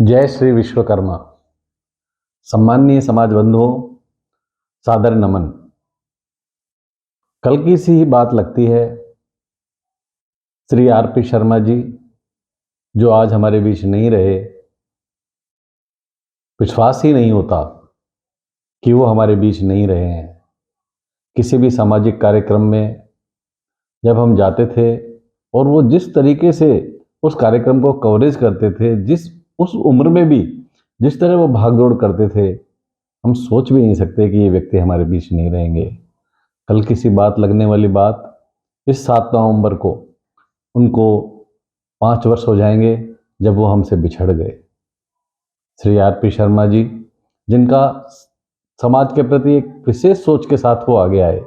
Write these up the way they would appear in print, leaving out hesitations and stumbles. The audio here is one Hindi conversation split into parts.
जय श्री विश्वकर्मा। सम्माननीय समाज बंधुओं, सादर नमन। कल की सी ही बात लगती है। श्री आर.पी. शर्मा जी जो आज हमारे बीच नहीं रहे, विश्वास ही नहीं होता कि वो हमारे बीच नहीं रहे हैं। किसी भी सामाजिक कार्यक्रम में जब हम जाते थे और वो जिस तरीके से उस कार्यक्रम को कवरेज करते थे, उस उम्र में भी जिस तरह वो भागदौड़ करते थे, हम सोच भी नहीं सकते कि ये व्यक्ति हमारे बीच नहीं रहेंगे। कल की सी बात लगने वाली बात, इस 7 नवंबर को उनको 5 वर्ष हो जाएंगे जब वो हमसे बिछड़ गए। श्री आर.पी. शर्मा जी, जिनका समाज के प्रति एक विशेष सोच के साथ वो आगे आए,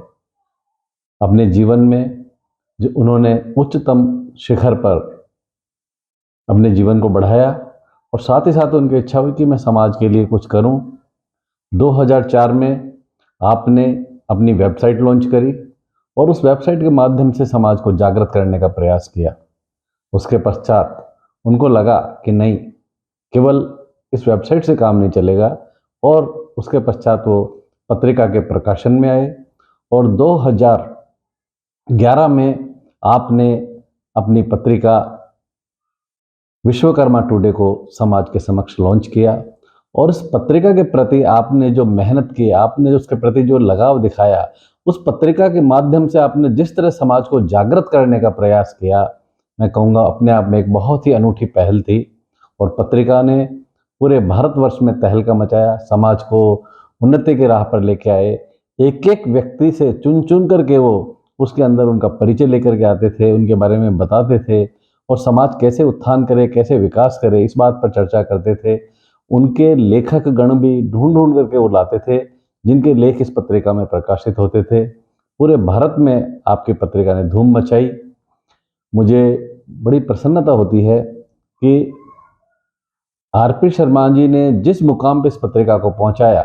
अपने जीवन में जो उन्होंने उच्चतम शिखर पर अपने जीवन को बढ़ाया और साथ ही साथ उनकी इच्छा हुई कि मैं समाज के लिए कुछ करूं। 2004 में आपने अपनी वेबसाइट लॉन्च करी और उस वेबसाइट के माध्यम से समाज को जागृत करने का प्रयास किया। उसके पश्चात उनको लगा कि नहीं, केवल इस वेबसाइट से काम नहीं चलेगा, और उसके पश्चात वो पत्रिका के प्रकाशन में आए और 2011 में आपने अपनी पत्रिका विश्वकर्मा टुडे को समाज के समक्ष लॉन्च किया। और इस पत्रिका के प्रति आपने जो मेहनत की, आपने उसके प्रति जो लगाव दिखाया, उस पत्रिका के माध्यम से आपने जिस तरह समाज को जागृत करने का प्रयास किया, मैं कहूँगा अपने आप में एक बहुत ही अनूठी पहल थी। और पत्रिका ने पूरे भारतवर्ष में तहलका मचाया, समाज को उन्नति के राह पर लेके आए। एक एक व्यक्ति से चुन चुन करके वो उसके अंदर उनका परिचय लेकर के आते थे, उनके बारे में बताते थे और समाज कैसे उत्थान करे, कैसे विकास करे, इस बात पर चर्चा करते थे। उनके लेखक गण भी ढूंढ ढूंढ करके वो लाते थे, जिनके लेख इस पत्रिका में प्रकाशित होते थे। पूरे भारत में आपकी पत्रिका ने धूम मचाई। मुझे बड़ी प्रसन्नता होती है कि आर.पी. शर्मा जी ने जिस मुकाम पर इस पत्रिका को पहुंचाया,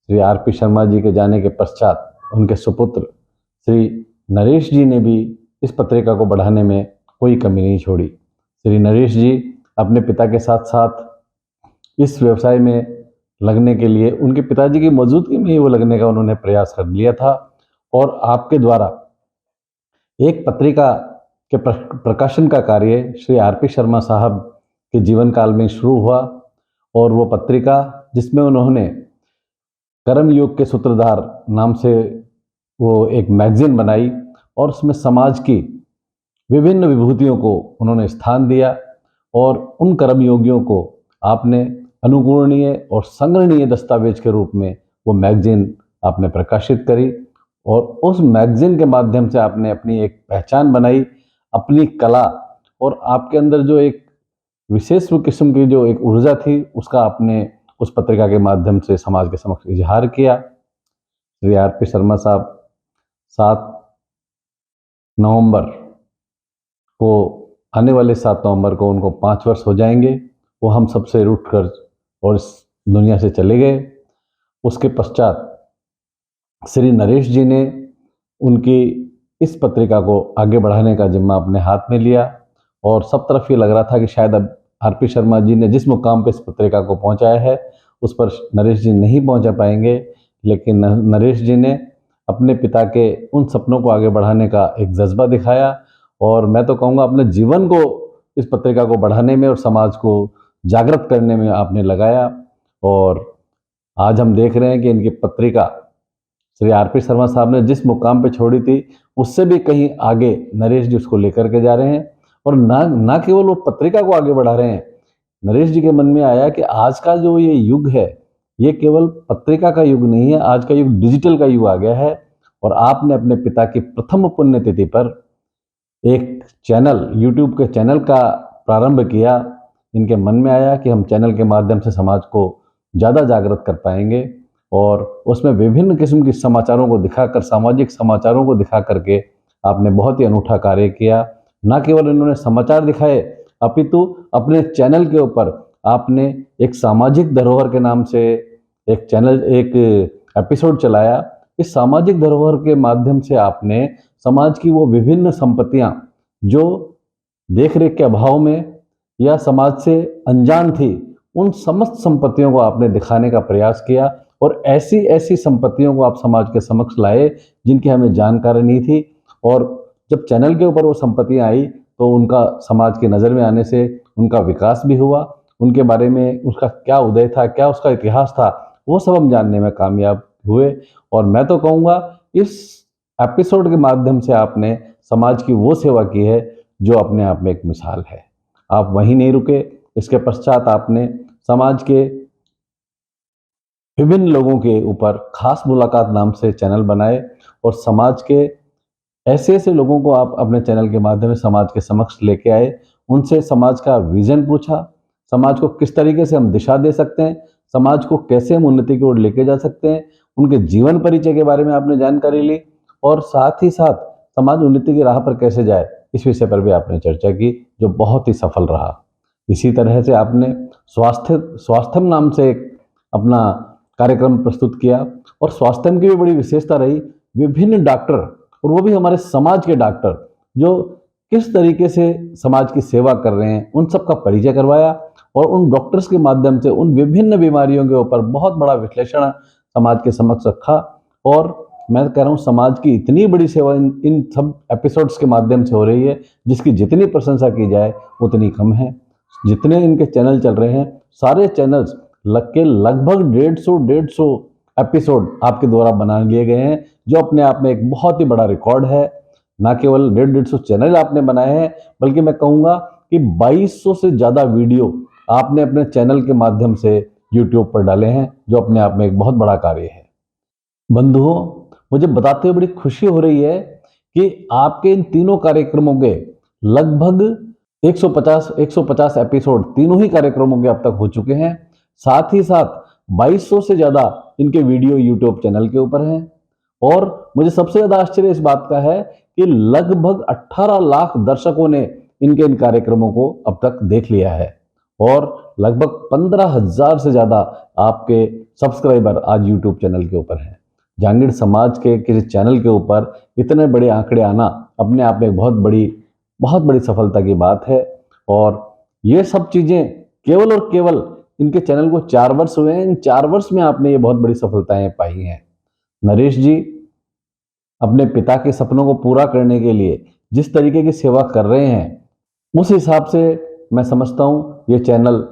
श्री आर.पी. शर्मा जी के जाने के पश्चात उनके सुपुत्र श्री नरेश जी ने भी इस पत्रिका को बढ़ाने में कोई कमी नहीं छोड़ी। श्री नरेश जी अपने पिता के साथ साथ इस व्यवसाय में लगने के लिए, उनके पिताजी की मौजूदगी में ही वो लगने का उन्होंने प्रयास कर लिया था। और आपके द्वारा एक पत्रिका के प्रकाशन का कार्य श्री आर.पी. शर्मा साहब के जीवन काल में शुरू हुआ। और वो पत्रिका, जिसमें उन्होंने कर्मयोग के सूत्रधार नाम से वो एक मैगजीन बनाई और उसमें समाज की विभिन्न विभूतियों को उन्होंने स्थान दिया, और उन कर्मयोगियों को आपने अनुकरणीय और संग्रहणीय दस्तावेज के रूप में वो मैगजीन आपने प्रकाशित करी। और उस मैगजीन के माध्यम से आपने अपनी एक पहचान बनाई, अपनी कला, और आपके अंदर जो एक विशेष किस्म की जो एक ऊर्जा थी, उसका आपने उस पत्रिका के माध्यम से समाज के समक्ष इजहार किया। श्री आर.पी. शर्मा साहब 7 नवंबर को, आने वाले 7 नवंबर को उनको 5 वर्ष हो जाएंगे। वो हम सबसे रूठ कर और इस दुनिया से चले गए। उसके पश्चात श्री नरेश जी ने उनकी इस पत्रिका को आगे बढ़ाने का जिम्मा अपने हाथ में लिया, और सब तरफ ये लग रहा था कि शायद अब आर.पी. शर्मा जी ने जिस मुकाम पर इस पत्रिका को पहुंचाया है, उस पर नरेश जी नहीं पहुंचा पाएंगे। लेकिन नरेश जी ने अपने पिता के उन सपनों को आगे बढ़ाने का एक जज्बा दिखाया, और मैं तो कहूँगा अपने जीवन को इस पत्रिका को बढ़ाने में और समाज को जागृत करने में आपने लगाया। और आज हम देख रहे हैं कि इनकी पत्रिका श्री आर.पी. शर्मा साहब ने जिस मुकाम पे छोड़ी थी, उससे भी कहीं आगे नरेश जी उसको लेकर के जा रहे हैं। और ना केवल वो पत्रिका को आगे बढ़ा रहे हैं, नरेश जी के मन में आया कि आज का जो ये युग है, ये केवल पत्रिका का युग नहीं है, आज का युग डिजिटल का युग आ गया है। और आपने अपने पिता की प्रथम पुण्यतिथि पर एक चैनल, यूट्यूब के चैनल का प्रारंभ किया। इनके मन में आया कि हम चैनल के माध्यम से समाज को ज़्यादा जागृत कर पाएंगे, और उसमें विभिन्न किस्म के समाचारों को दिखाकर, सामाजिक समाचारों को दिखा करके आपने बहुत ही अनूठा कार्य किया। न केवल इन्होंने समाचार दिखाए, अपितु अपने चैनल के ऊपर आपने एक सामाजिक धरोहर के नाम से एक चैनल, एक एपिसोड चलाया। इस सामाजिक धरोहर के माध्यम से आपने समाज की वो विभिन्न संपत्तियां जो देख रेख के अभाव में या समाज से अनजान थी, उन समस्त संपत्तियों को आपने दिखाने का प्रयास किया और ऐसी ऐसी संपत्तियों को आप समाज के समक्ष लाए जिनकी हमें जानकारी नहीं थी। और जब चैनल के ऊपर वो संपत्तियां आई तो उनका समाज की नज़र में आने से उनका विकास भी हुआ, उनके बारे में उसका क्या उदय था, क्या उसका इतिहास था, वो सब हम जानने में कामयाब हुए। और मैं तो कहूँगा इस एपिसोड के माध्यम से आपने समाज की वो सेवा की है जो अपने आप में एक मिसाल है। आप वहीं नहीं रुके, इसके पश्चात आपने समाज के विभिन्न लोगों के ऊपर खास मुलाकात नाम से चैनल बनाए और समाज के ऐसे ऐसे लोगों को आप अपने चैनल के माध्यम से समाज के समक्ष लेके आए, उनसे समाज का विजन पूछा, समाज को किस तरीके से हम दिशा दे सकते हैं, समाज को कैसे हम उन्नति की ओर लेके जा सकते हैं, उनके जीवन परिचय के बारे में आपने जानकारी ली और साथ ही साथ समाज उन्नति की राह पर कैसे जाए, इस विषय पर भी आपने चर्चा की, जो बहुत ही सफल रहा। इसी तरह से आपने स्वास्थ्यम नाम से एक अपना कार्यक्रम प्रस्तुत किया और स्वास्थ्यम की भी बड़ी विशेषता रही, विभिन्न डॉक्टर और वो भी हमारे समाज के डॉक्टर जो किस तरीके से समाज की सेवा कर रहे हैं, उन सब का परिचय करवाया और उन डॉक्टर्स के माध्यम से उन विभिन्न बीमारियों के ऊपर बहुत बड़ा विश्लेषण समाज के समक्ष रखा। और मैं कह रहा हूँ समाज की इतनी बड़ी सेवा इन सब एपिसोड्स के माध्यम से हो रही है जिसकी जितनी प्रशंसा की जाए उतनी कम है। जितने इनके चैनल चल रहे हैं सारे चैनल्स लगभग 150 एपिसोड आपके द्वारा बना लिए गए हैं, जो अपने आप में एक बहुत ही बड़ा रिकॉर्ड है। ना केवल 150 चैनल आपने बनाए हैं बल्कि मैं कहूँगा कि 2200 से ज़्यादा वीडियो आपने अपने चैनल के माध्यम से यूट्यूब पर डाले हैं, जो अपने आप में एक बहुत बड़ा कार्य है। बंधुओं, मुझे बताते हुए बड़ी खुशी हो रही है कि आपके इन तीनों कार्यक्रमों के लगभग 150 एपिसोड तीनों ही कार्यक्रमों के अब तक हो चुके हैं। साथ ही साथ 2200 से ज़्यादा इनके वीडियो यूट्यूब चैनल के ऊपर हैं और मुझे सबसे ज़्यादा आश्चर्य इस बात का है कि लगभग 18 लाख दर्शकों ने इनके इन कार्यक्रमों को अब तक देख लिया है और लगभग 15,000 से ज़्यादा आपके सब्सक्राइबर आज यूट्यूब चैनल के ऊपर हैं। जांगीड़ समाज के किसी चैनल के ऊपर इतने बड़े आंकड़े आना अपने आप में एक बहुत बड़ी सफलता की बात है। और ये सब चीज़ें केवल और केवल इनके चैनल को 4 वर्ष हुए हैं, इन 4 वर्ष में आपने ये बहुत बड़ी सफलताएं पाई हैं। नरेश जी अपने पिता के सपनों को पूरा करने के लिए जिस तरीके की सेवा कर रहे हैं, उस हिसाब से मैं समझता हूँ ये चैनल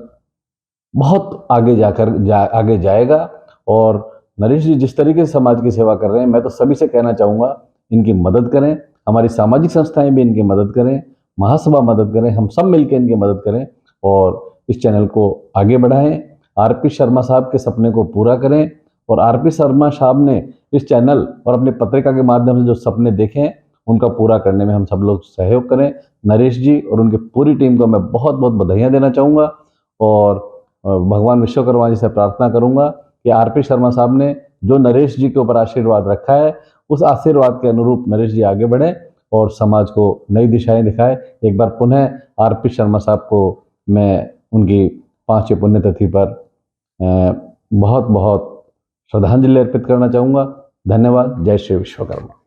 बहुत आगे जाएगा। और नरेश जी जिस तरीके से समाज की सेवा कर रहे हैं, मैं तो सभी से कहना चाहूँगा इनकी मदद करें, हमारी सामाजिक संस्थाएं भी इनकी मदद करें, महासभा मदद करें, हम सब मिलकर इनकी मदद करें और इस चैनल को आगे बढ़ाएं। आरपी शर्मा साहब के सपने को पूरा करें और आरपी शर्मा साहब ने इस चैनल और अपनी पत्रिका के माध्यम से जो सपने देखे हैं उनका पूरा करने में हम सब लोग सहयोग करें। नरेश जी और उनकी पूरी टीम को मैं बहुत बहुत बधाइयाँ देना चाहूँगा और भगवान विश्वकर्मा जी से प्रार्थना करूँगा कि आरपी शर्मा साहब ने जो नरेश जी के ऊपर आशीर्वाद रखा है उस आशीर्वाद के अनुरूप नरेश जी आगे बढ़े और समाज को नई दिशाएं दिखाए। एक बार पुनः आरपी शर्मा साहब को मैं उनकी 5वीं पुण्यतिथि पर बहुत बहुत श्रद्धांजलि अर्पित करना चाहूँगा। धन्यवाद। जय श्री विश्वकर्मा।